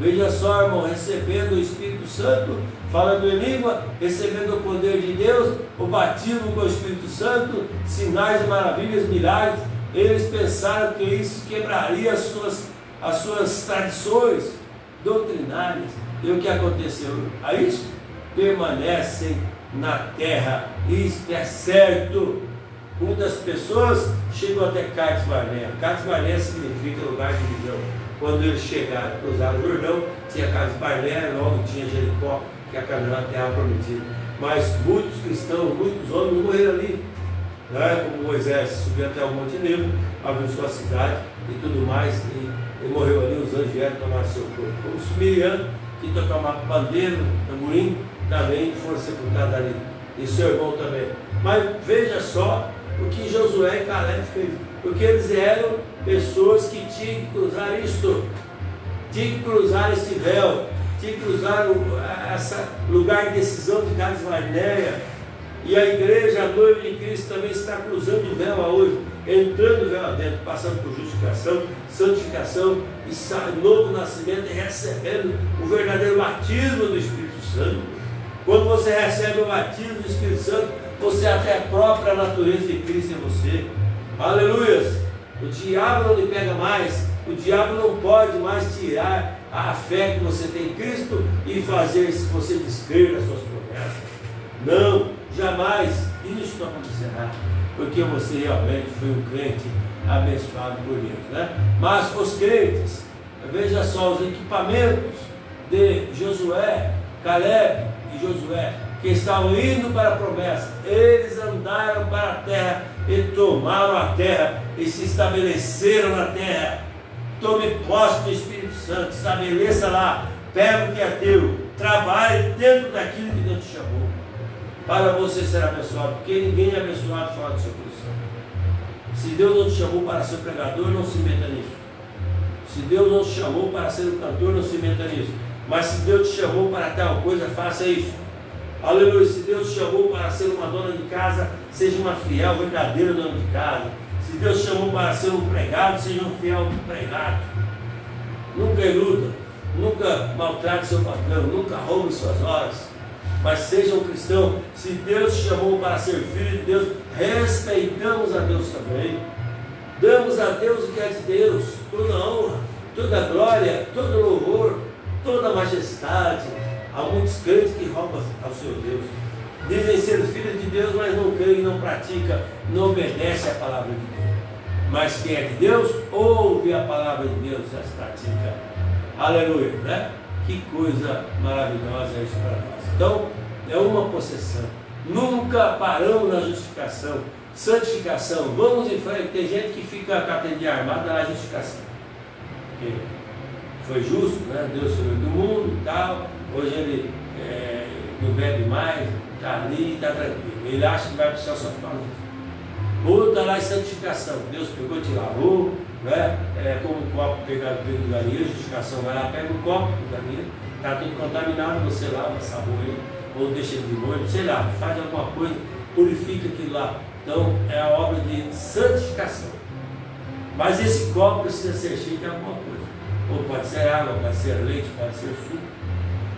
veja só, irmão, recebendo o Espírito Santo, falando em língua, recebendo o poder de Deus, o batismo com o Espírito Santo, sinais e maravilhas, milagres, eles pensaram que isso quebraria as suas tradições doutrinárias. E o que aconteceu? A isso permanecem na terra. Isso é certo. Muitas pessoas chegam até Cades Barnea. Cades Barnea significa lugar de divisão. Quando eles chegaram, cruzaram o Jordão, tinha Cades Barnea, logo tinha Jericó, que é a Canaã, a terra prometida. Mas muitos cristãos, muitos homens morreram ali, né? Como Moisés subiu até o Monte Negro, abriu sua cidade e tudo mais, e morreu ali. Os anjos vieram tomar seu corpo. Como Miriam, que tocava bandeira, tamborim, também foram sepultados ali. e seu irmão também. Mas veja só o que Josué e Caleb fez, porque eles eram pessoas que tinham que cruzar isto, tinham que cruzar esse véu, tinham que cruzar esse lugar de decisão de Cades Barneia. E a igreja, a noiva de Cristo, também está cruzando o véu hoje, entrando o véu adentro, passando por justificação, santificação e novo nascimento, e recebendo o verdadeiro batismo do Espírito Santo. Quando você recebe o batismo do Espírito Santo, você até a própria natureza de Cristo em você. Aleluias! O diabo não lhe pega mais, o diabo não pode mais tirar a fé que você tem em Cristo e fazer você descrer das suas promessas. Não, jamais isso não acontecerá, porque você realmente foi um crente abençoado por Deus, né? Mas os crentes, veja só os equipamentos de Josué, Caleb e Josué, que estavam indo para a promessa, eles andaram para a terra e tomaram a terra e se estabeleceram na terra. Tome posse do Espírito Santo, estabeleça lá, pega o que é teu, trabalhe dentro daquilo que Deus te chamou, para você ser abençoado, porque ninguém é abençoado fora do seu coração. Se Deus não te chamou para ser pregador, não se meta nisso. Se Deus não te chamou para ser um cantor, não se meta nisso. Mas se Deus te chamou para tal coisa, faça isso. Aleluia. Se Deus te chamou para ser uma dona de casa, seja uma fiel, verdadeira dona de casa. Se Deus te chamou para ser um pregado, seja um fiel empregado. Nunca iluda, nunca maltrate seu patrão, nunca roube suas horas, mas seja um cristão. Se Deus te chamou para ser filho de Deus, respeitamos a Deus também. Damos a Deus o que é de Deus, toda honra, toda glória, todo louvor, toda majestade. Há muitos crentes que roubam ao seu Deus. Dizem ser filhos de Deus, mas não creem, não praticam, não obedecem à palavra de Deus. Mas quem é de Deus, ouve a palavra de Deus e as pratica. Aleluia, né? Que coisa maravilhosa é isso para nós. Então, é uma possessão. Nunca paramos na justificação, santificação. Vamos em frente. Tem gente que fica categoria armada na justificação. Porque foi justo, né? Deus tirou do mundo e tal. Hoje ele não bebe mais, está ali, está tranquilo. Ele acha que vai para o céu só por causa disso. Outro está lá em santificação. Deus pegou, te lavou, né? Como um copo pegado pelo galinheiro, justificação vai lá, pega o copo do galinheiro, está tudo contaminado, você lava, sabor ele, ou deixa ele de molho, sei lá, faz alguma coisa, purifica aquilo lá. Então é a obra de santificação. Mas esse copo precisa ser cheio de alguma coisa. Ou pode ser água, pode ser leite, pode ser suco.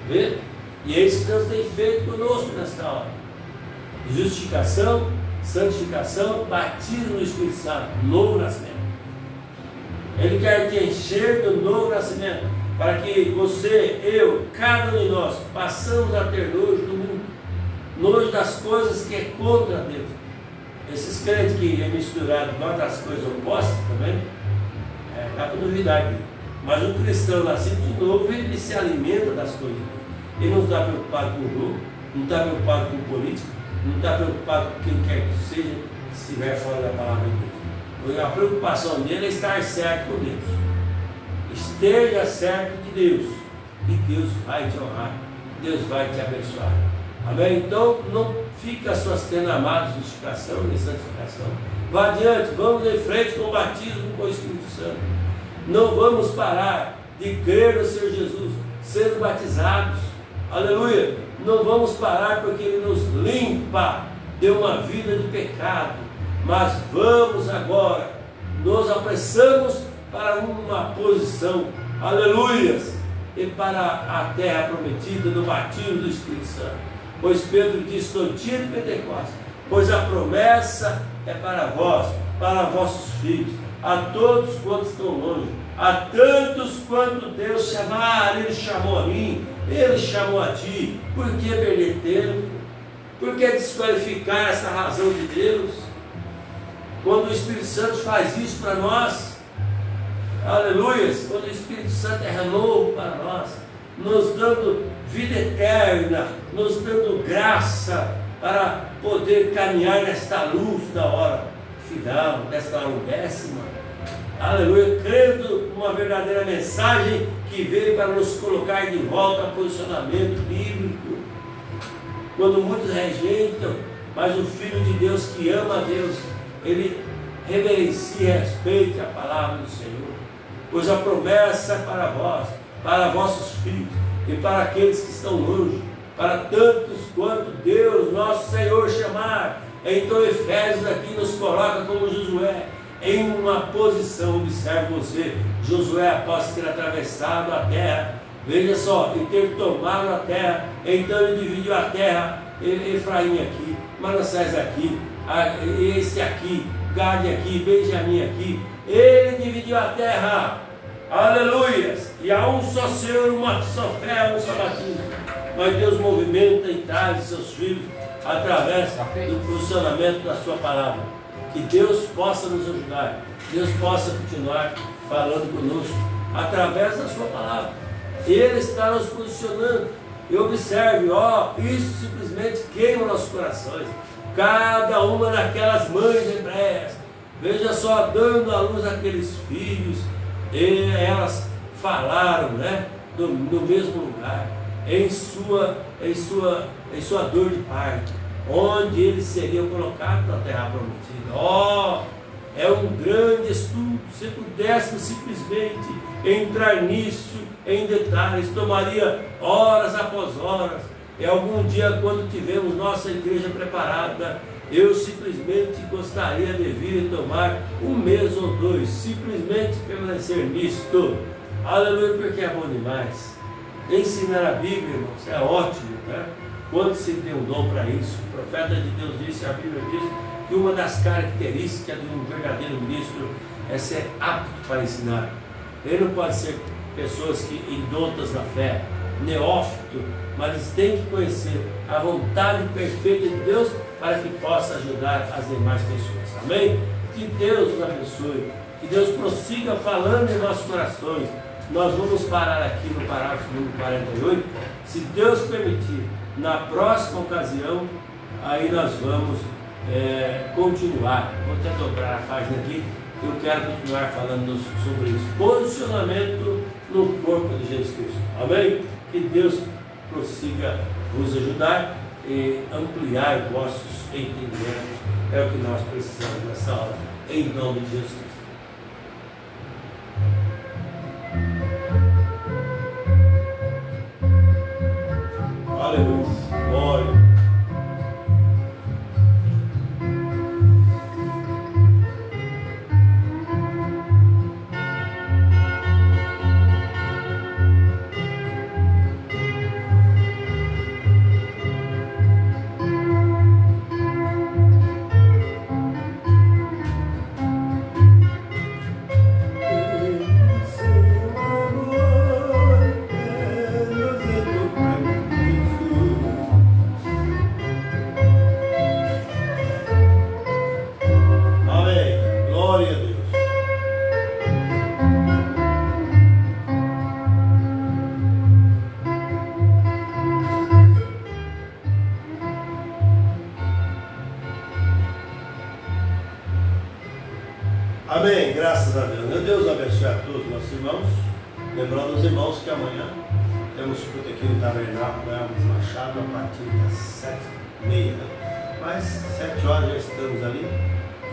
Vê? E é isso que Deus tem feito conosco nesta hora. Justificação, santificação, batismo no Espírito Santo, novo nascimento. Ele quer te encher do novo nascimento, para que você, eu, cada um de nós, passamos a ter nojo do mundo, nojo das coisas que é contra Deus. Esses crentes que é misturado com outras coisas opostas também, dá para duvidar dele. Mas um cristão nascido de novo, ele se alimenta das coisas de Deus. Ele não está preocupado com o jogo, não está preocupado com política, não está preocupado com quem quer que seja, se estiver fora da palavra de Deus. A preocupação dele é estar certo com Deus. Esteja certo de Deus, e Deus vai te honrar, Deus vai te abençoar. Amém? Então, não fica suas penas amadas de justificação nem santificação. Vá adiante, vamos em frente com o batismo com o Espírito Santo. Não vamos parar de crer no Senhor Jesus, sendo batizados. Aleluia! Não vamos parar porque Ele nos limpa de uma vida de pecado. Mas vamos agora, nos apressamos para uma posição, aleluias, e para a terra prometida do batismo do Espírito Santo. Pois Pedro disse no dia de Pentecostes: pois a promessa é para vós, para vossos filhos, a todos quantos estão longe, a tantos quanto Deus chamar. Ele chamou a mim, Ele chamou a ti. Por que perder tempo? Por que desqualificar essa razão de Deus? Quando o Espírito Santo faz isso para nós, aleluias, quando o Espírito Santo é renovo para nós, nos dando vida eterna, nos dando graça para poder caminhar nesta luz da hora final, desta hora décima, aleluia, crendo numa verdadeira mensagem que veio para nos colocar de volta ao posicionamento bíblico. quando muitos rejeitam, mas o Filho de Deus que ama a Deus, ele reverencia e respeita a palavra do Senhor, pois a promessa é para vós, para vossos filhos e para aqueles que estão longe, para tantos quanto Deus, nosso Senhor, chamar. Então Efésios aqui nos coloca como Josué, em uma posição. Observe você, Josué, após ter atravessado a terra, veja só, e ter tomado a terra, então ele dividiu a terra, Efraim aqui, Manassés aqui, esse aqui, Gade aqui, Benjamim aqui, ele dividiu a terra, aleluias, e há um só Senhor, uma só fé, um só batismo, mas Deus movimenta e traz seus filhos através do funcionamento da sua palavra. Que Deus possa nos ajudar, Deus possa continuar falando conosco através da sua palavra. Ele está nos posicionando. E observe, isso simplesmente queima nossos corações. Cada uma daquelas mães hebreias, veja só, dando à luz aqueles filhos, e elas falaram, no mesmo lugar, em sua dor de parto, onde eles seriam colocados na terra prometida. É um grande estudo. Se pudéssemos simplesmente entrar nisso em detalhes, tomaria horas após horas. E algum dia, quando tivermos nossa igreja preparada, eu simplesmente gostaria de vir e tomar 1 mês ou 2, simplesmente permanecer nisto. Aleluia, porque é bom demais. Ensinar a Bíblia, irmãos, é ótimo, quando se tem um dom para isso. O profeta de Deus disse, a Bíblia diz, que uma das características de um verdadeiro ministro é ser apto para ensinar. Ele não pode ser pessoas que indoutas na fé, neófito, mas eles têm que conhecer a vontade perfeita de Deus para que possa ajudar as demais pessoas. Amém? Que Deus nos abençoe, que Deus prossiga falando em nossos corações. Nós vamos parar aqui no parágrafo número 48, se Deus permitir. Na próxima ocasião, aí nós vamos continuar. Vou até dobrar a página aqui. Eu quero continuar falando sobre isso. Posicionamento no corpo de Jesus Cristo. Amém? Que Deus prossiga vos ajudar e ampliar vossos entendimentos. É o que nós precisamos nessa hora. Em nome de Jesus Cristo. Aleluia. Glória. Amém, graças a Deus. Meu Deus abençoe a todos os nossos irmãos. Lembrando aos irmãos que amanhã temos culto aqui no Tabernáculo, Hermes Machado, a partir das 7h30, Mas 7 horas já estamos ali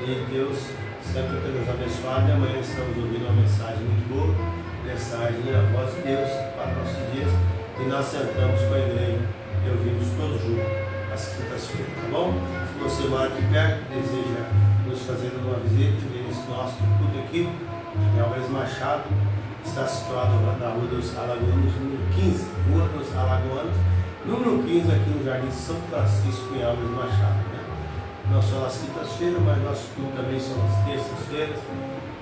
e Deus sempre tem nos abençoado. E amanhã estamos ouvindo uma mensagem muito boa, mensagem da voz de Deus para nossos dias. E nós sentamos com a igreja e ouvimos todos juntos às quintas-feiras, tá bom? Se você mora aqui perto e deseja nos fazer uma visita, esse nosso culto aqui, Hermes Machado, está situado na Rua dos Alagoanos, número 15, Rua dos Alagoanos, número 15, aqui no Jardim São Francisco, em Hermes Machado. Não só nas quintas-feiras, mas nosso culto também são as terças-feiras,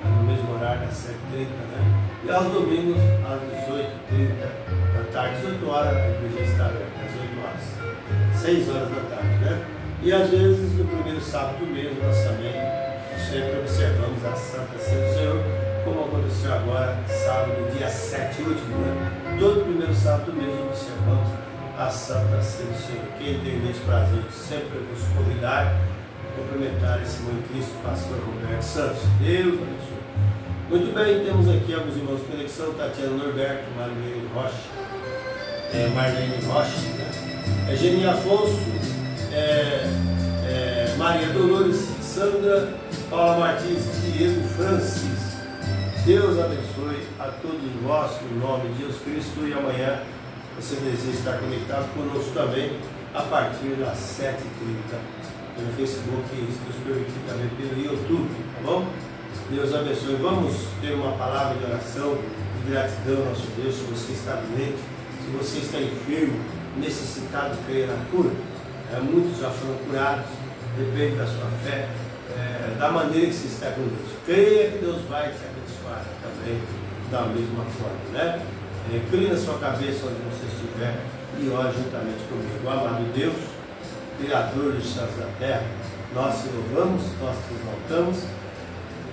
no mesmo horário, às 7h30, E aos domingos, às 18h30 da tarde, 18 horas, a igreja está aberta, às 8 horas, 6 horas da tarde, E às vezes, no primeiro sábado do mês, nós também sempre observamos a Santa Ceia do Senhor, como aconteceu agora, sábado, dia 7, último, Todo primeiro sábado do mês observamos a Santa Ceia do Senhor. Quem tem esse prazer de sempre nos convidar e cumprimentar esse irmão em Cristo, pastor Roberto Santos. Deus abençoe. Muito bem, temos aqui alguns irmãos de conexão, Tatiana Norberto, Marlene Rocha, Geni Afonso, Maria Dolores, Sandra, Paula Martins, Diego Francis. Deus abençoe a todos nós, em nome de Jesus Cristo. E amanhã você deseja estar conectado conosco também, a partir das 7h30, pelo Facebook, e se nos permitir também pelo YouTube, tá bom? Deus abençoe. Vamos ter uma palavra de oração, de gratidão ao nosso Deus. Se você está doente, se você está enfermo, necessitado de crer na cura, muitos já foram curados, depende da sua fé, da maneira que você está com Deus. Creia que Deus vai te abençoar também da mesma forma, né? Crie na sua cabeça onde você estiver e ore juntamente comigo. Amado Deus, Criador dos céus e da terra, nós te louvamos, nós te exaltamos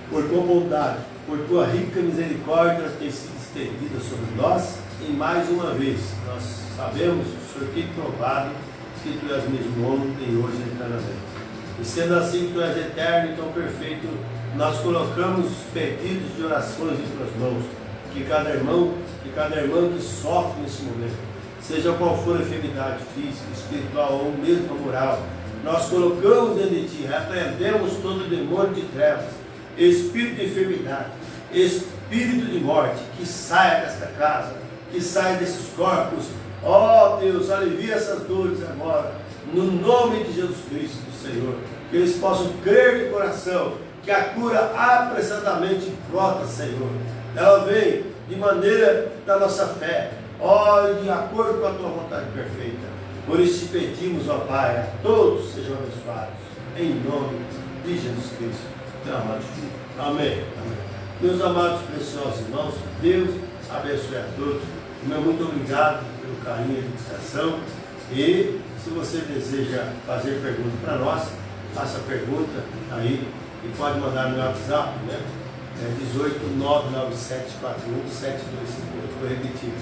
por tua bondade, por tua rica misericórdia ter sido estendida sobre nós. E mais uma vez, nós sabemos, o Senhor tem provado que tu és mesmo ontem, hoje e eternamente. E sendo assim que tu és eterno e tão perfeito, nós colocamos pedidos de orações em tuas mãos, que cada irmão, que irmã que sofre nesse momento, seja qual for a enfermidade física, espiritual ou mesmo moral, nós colocamos diante de ti, repreendemos todo demônio de trevas, espírito de enfermidade, espírito de morte, que saia desta casa, que saia desses corpos. Ó Deus, alivia essas dores agora, no nome de Jesus Cristo, Senhor, que eles possam crer de coração, que a cura apressadamente brota, Senhor. Ela vem de maneira da nossa fé, ó, de acordo com a tua vontade perfeita. Por isso te pedimos, ó Pai, a todos sejam abençoados, em nome de Jesus Cristo, teu amado Filho. Amém. Amém. Meus amados preciosos irmãos, Deus abençoe a todos. Meu muito obrigado pelo carinho e dedicação. E se você deseja fazer pergunta para nós, faça a pergunta aí e pode mandar no meu WhatsApp, né? 18 99741 7258. Vou repetir.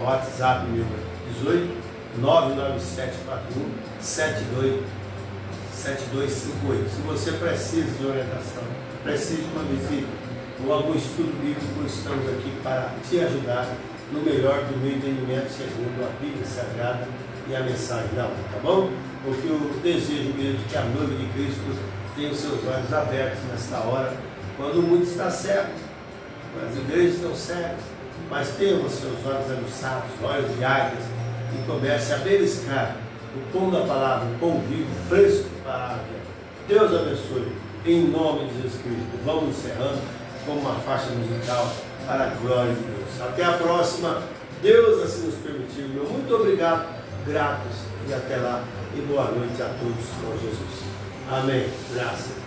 O WhatsApp meu é 18 99741 7258. Se você precisa de orientação, precisa de uma visita ou algum estudo bíblico, estamos aqui para te ajudar no melhor do meu entendimento segundo a Bíblia Sagrada e a mensagem da hora, tá bom? Porque eu desejo mesmo que a noiva de Cristo tenha os seus olhos abertos nesta hora, quando o mundo está cego, as igrejas estão cegas, mas tenha os seus olhos aguçados, olhos de águias, e comece a beliscar o pão da palavra, o pão vivo, fresco para a águia. Deus abençoe, em nome de Jesus Cristo. Vamos encerrando com uma faixa musical para a glória de Deus. Até a próxima, Deus assim nos permitiu. Meu muito obrigado, gratos, e até lá, e boa noite a todos com Jesus. Amém. Graças.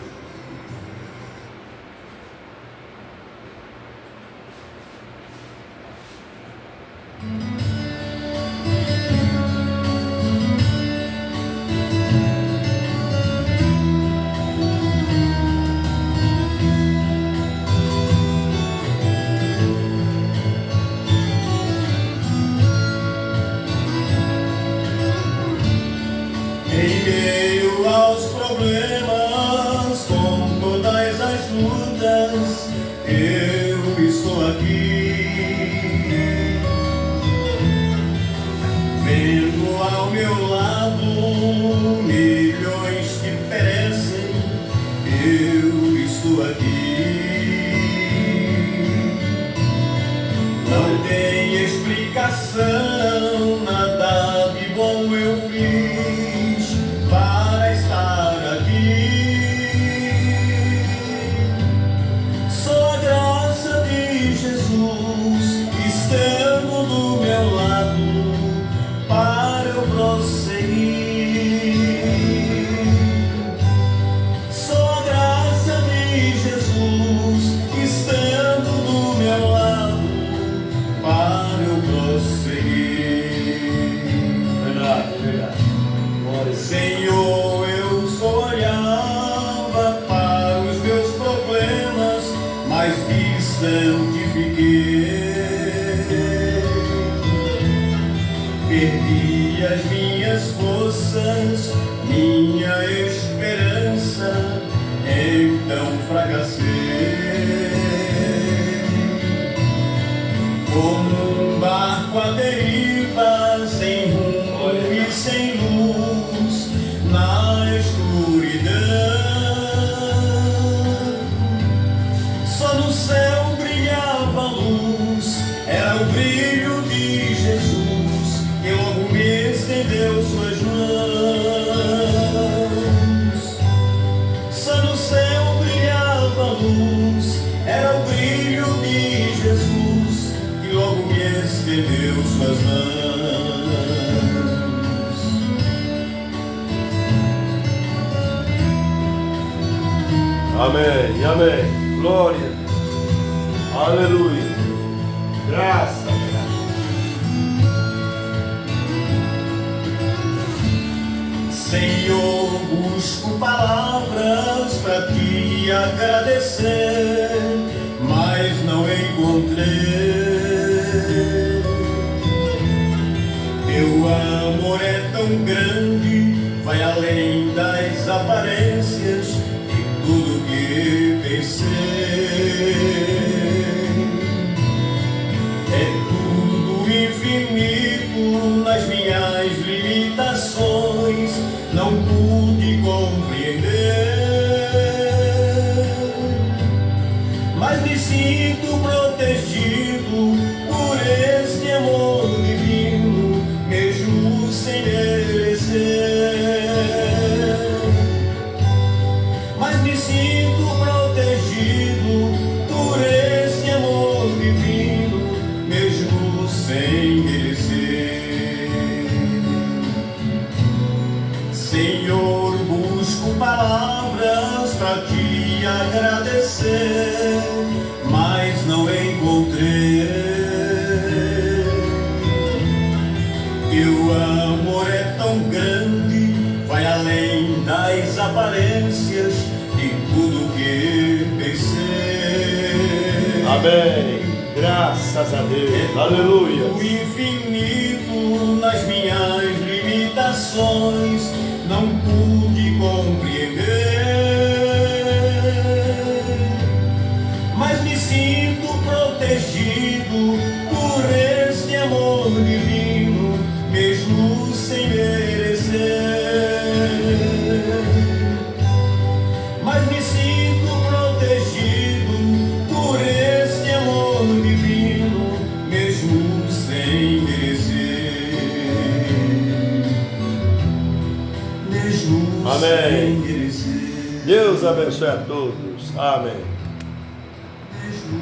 Em meio aos problemas, com todas as lutas, eu estou aqui, vendo ao meu lado milhões que perecem, eu estou aqui. Não tem explicação, nada de bom eu fiz para estar aqui. Só a graça de Jesus estando do meu lado para eu prosseguir. Só a graça de Jesus estando do meu lado para eu prosseguir. Verdade, verdade. Senhor, eu só olhava para os meus problemas, mas distante fiquei. Perdi as minhas forças, minha esperança, então fracassei. Como um barco à deriva, sem rumo e sem luz, Amém, amém. Glória a Deus. Aleluia. Graça, graça. Senhor, busco palavras para te agradecer, mas não encontrei. Teu amor é tão grande, vai além das aparências de tudo que pensei. É tudo infinito nas minhas limitações, não pude compreender, mas me sinto protegido por este amor divino, mesmo sem merecer. Mas me sinto protegido por este amor divino, mesmo sem merecer. Senhor, busco palavras para te agradecer, mas não encontrei. Teu amor é tão grande, vai além das aparências de tudo que pensei. Amém. Graças a Deus. É Aleluia. tudo infinito nas minhas limitações, não pude compreender, mas me sinto protegido por este amor divino, mesmo sem merecer. Mas me sinto protegido por este amor divino, mesmo sem merecer. Mesmo Amém. sem merecer. Deus abençoe a todos. Amém. Mesmo